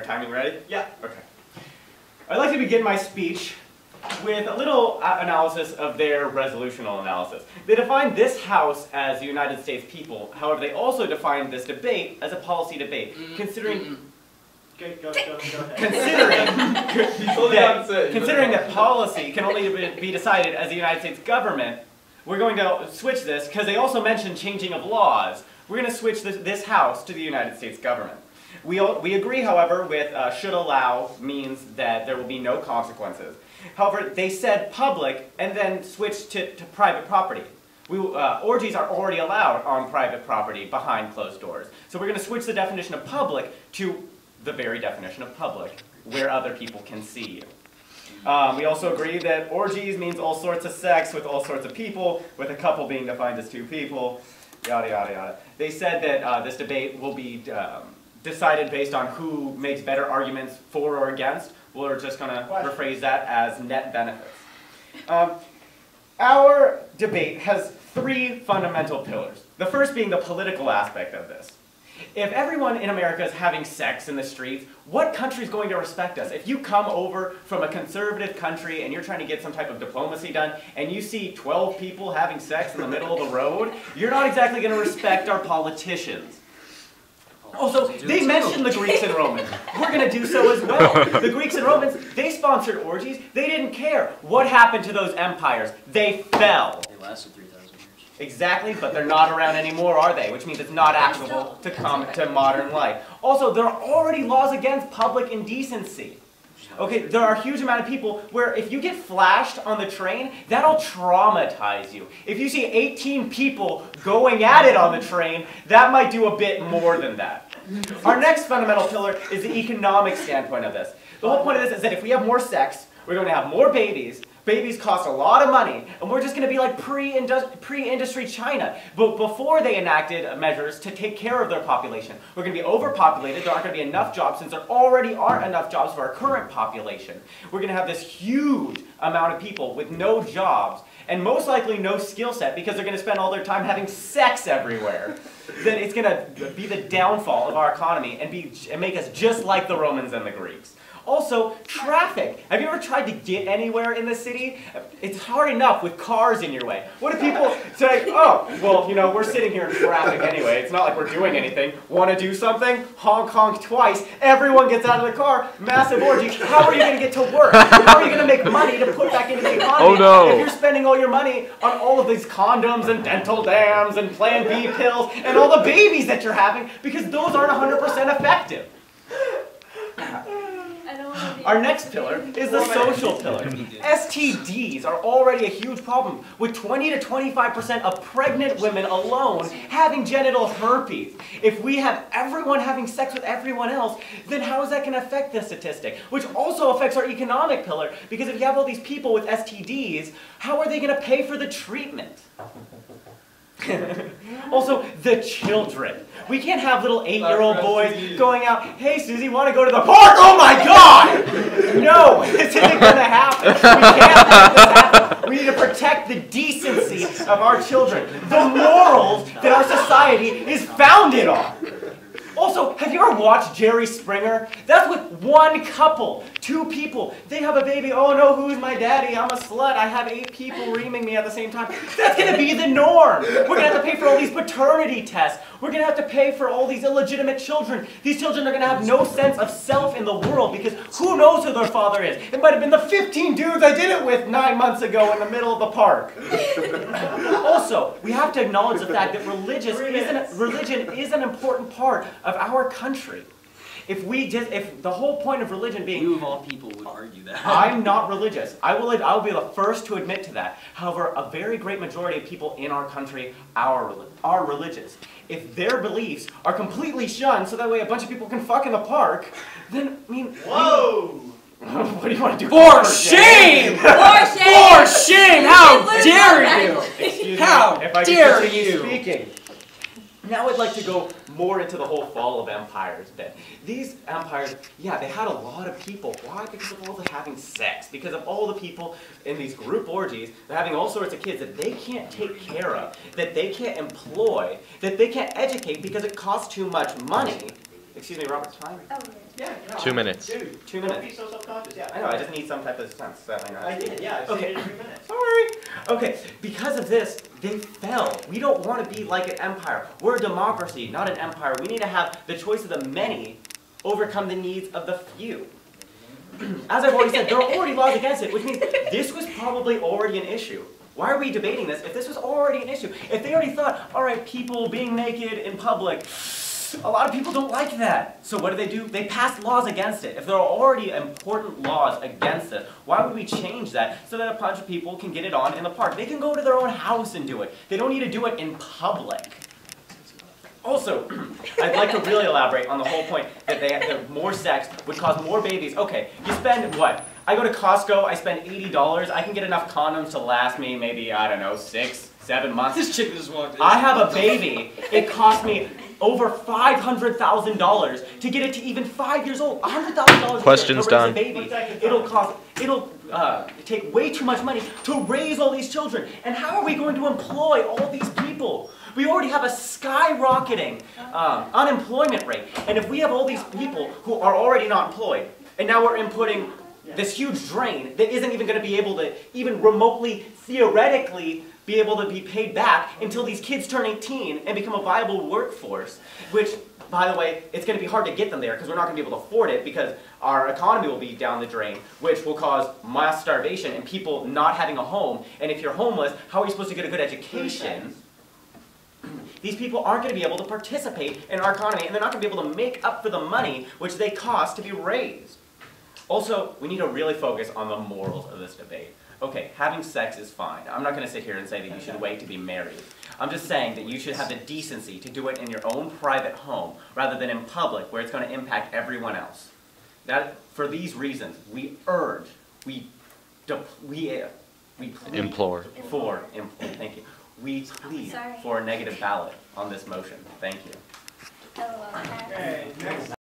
timing ready? Yeah. Okay. I'd like to begin my speech with a little analysis of their resolutional analysis. They define this House as the United States people. However, they also define this debate as a policy debate, considering... Go ahead. Considering that policy can only be decided as the United States government, we're going to switch this, because they also mentioned changing of laws. We're going to switch this House to the United States government. We agree, however, with should allow means that there will be no consequences. However, they said public and then switched to private property. Orgies are already allowed on private property behind closed doors. So we're going to switch the definition of public to the very definition of public, where other people can see you. We also agree that orgies means all sorts of sex with all sorts of people, with a couple being defined as 2 people, yada, yada, yada. They said that this debate will be decided based on who makes better arguments for or against. We're just going to rephrase that as net benefits. Our debate has 3 fundamental pillars. The first being the political aspect of this. If everyone in America is having sex in the streets, what country is going to respect us? If you come over from a conservative country and you're trying to get some type of diplomacy done, and you see 12 people having sex in the middle of the road, you're not exactly going to respect our politicians. Also, they mentioned the Greeks and Romans. We're going to do so as well. The Greeks and Romans, they sponsored orgies. They didn't care. What happened to those empires? They fell. They lasted 3,000 years. Exactly, but they're not around anymore, are they? Which means it's not actionable to come to modern life. Also, there are already laws against public indecency. Okay, there are a huge amount of people where if you get flashed on the train, that'll traumatize you. If you see 18 people going at it on the train, that might do a bit more than that. Our next fundamental pillar is the economic standpoint of this. The whole point of this is that if we have more sex, we're going to have more babies. Babies cost a lot of money, and we're just going to be like pre-industry China. But before they enacted measures to take care of their population, we're going to be overpopulated. There aren't going to be enough jobs since there already aren't enough jobs for our current population. We're going to have this huge amount of people with no jobs, and most likely no skill set because they're going to spend all their time having sex everywhere. Then it's going to be the downfall of our economy and make us just like the Romans and the Greeks. Also, traffic. Have you ever tried to get anywhere in the city? It's hard enough with cars in your way. What do people say? Oh, well, you know, we're sitting here in traffic anyway. It's not like we're doing anything. Want to do something? Honk, honk twice. Everyone gets out of the car. Massive orgy. How are you going to get to work? How are you going to make money to put back into the economy? Oh, no. If you're spending all your money on all of these condoms and dental dams and Plan B pills and all the babies that you're having, because those aren't 100% effective. Our next pillar is the social pillar. STDs are already a huge problem, with 20 to 25% of pregnant women alone having genital herpes. If we have everyone having sex with everyone else, then how is that going to affect the statistic? Which also affects our economic pillar, because if you have all these people with STDs, how are they going to pay for the treatment? Also, the children. We can't have little 8-year-old boys going out, hey Susie, want to go to the park? Oh my god! No, this isn't going to happen. We can't let this happen. We need to protect the decency of our children. The morals that our society is founded on. Also, have you ever watched Jerry Springer? That's with one couple, 2 people. They have a baby. Oh no, who's my daddy? I'm a slut. I have 8 people reaming me at the same time. That's going to be the norm. We're going to have to pay for all these paternity tests. We're going to have to pay for all these illegitimate children. These children are going to have no sense of self in the world because who knows who their father is? It might have been the 15 dudes I did it with 9 months ago in the middle of the park. Also, we have to acknowledge the fact that religion is an important part of our country. If the whole point of religion being... You of all people would argue that. I'm not religious. I will be the first to admit to that. However, a very great majority of people in our country are religious. If their beliefs are completely shunned so that way a bunch of people can fuck in the park, then, I mean... Whoa! What do you want to do? For shame! For shame! For shame! How dare you! Excuse me, How if I dare can continue you! speaking. Now I'd like to go more into the whole fall of empires bit. These empires, yeah, they had a lot of people. Why? Because of all the having sex. Because of all the people in these group orgies, they're having all sorts of kids that they can't take care of, that they can't employ, that they can't educate because it costs too much money. excuse me, Robert, time? Oh, Yeah, you know, 2 minutes. Dude, 2 don't minutes. be so self-conscious, yeah. I know, I just need some type of sense. So I know. I did, yeah, I Okay. said it in 3 minutes. Sorry. Okay, because of this, they fell. We don't want to be like an empire. We're a democracy, not an empire. We need to have the choice of the many overcome the needs of the few. As I've already said, there are already laws against it, which means this was probably already an issue. Why are we debating this if this was already an issue? If they already thought, all right, people being naked in public, a lot of people don't like that. So what do? They pass laws against it. If there are already important laws against it, why would we change that so that a bunch of people can get it on in the park? They can go to their own house and do it. They don't need to do it in public. Also, I'd like to really elaborate on the whole point that more sex would cause more babies. Okay, you spend what? I go to Costco, I spend $80, I can get enough condoms to last me maybe, I don't know, 6, 7 months. This chick just walked in. I have a baby. It cost me over $500,000 to get it to even 5 years old. $100,000 Questions to raise done. a baby. It'll take way too much money to raise all these children. And how are we going to employ all these people? We already have a skyrocketing unemployment rate. And if we have all these people who are already not employed, and now we're inputting this huge drain that isn't even going to be able to even remotely, theoretically, be able to be paid back until these kids turn 18 and become a viable workforce, which, by the way, it's going to be hard to get them there because we're not going to be able to afford it because our economy will be down the drain, which will cause mass starvation and people not having a home. And if you're homeless, how are you supposed to get a good education? These people aren't going to be able to participate in our economy, and they're not going to be able to make up for the money which they cost to be raised. Also, we need to really focus on the morals of this debate. Okay, having sex is fine. I'm not going to sit here and say that you should wait to be married. I'm just saying that you should have the decency to do it in your own private home rather than in public where it's going to impact everyone else. For these reasons, we urge, we plead Implore. thank you. We plead Sorry. for a negative ballot on this motion. Thank you. LOL. Okay, next.